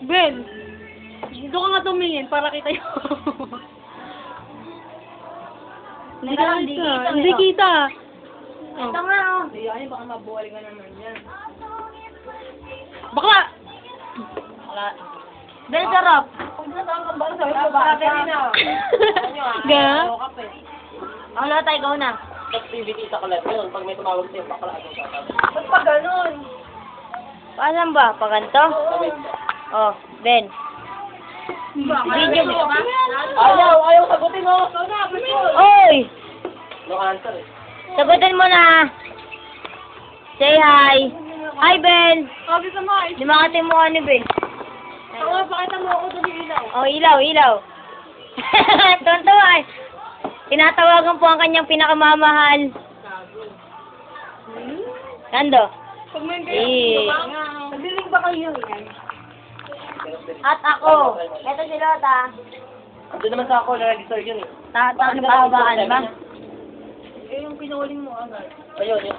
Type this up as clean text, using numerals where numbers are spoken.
Ben, dito ka nga tumingin para kita yun. Hindi ka kita. Hindi kita. Ito nga, oh. Hindi yan, baka mabuhay ka naman yan. Bakla! Wala. Ben, sarap. Huwag na saan kang bangsa. Wala ba? Ga? Ako na tayo, ikaw na. Tapos yung bitita ka lang yun. Pag may tumawag sa'yo, bakla ano ka. Ba't pa ganun? Paano ba? Paganto? Oh, Ben. Video mo. Ayaw sagutin mo. Oy! No answer eh. Sagutin mo na. Say hi. Hi, Ben. Sabi sa mga, Di makati mo ano, Ben. pakita mo ako doon yung ilaw. Oh, ilaw. Tuntua eh. Tinatawagan po ang kanyang pinakamamahal. Nando. Pag may Eh. Nagdiling ba kayo yan? At ako. Ito si Lota. Doon naman sa ako, na-register yun eh. Pahabaan ba? Eh, yung pinuling mo agad. Ayun, yun.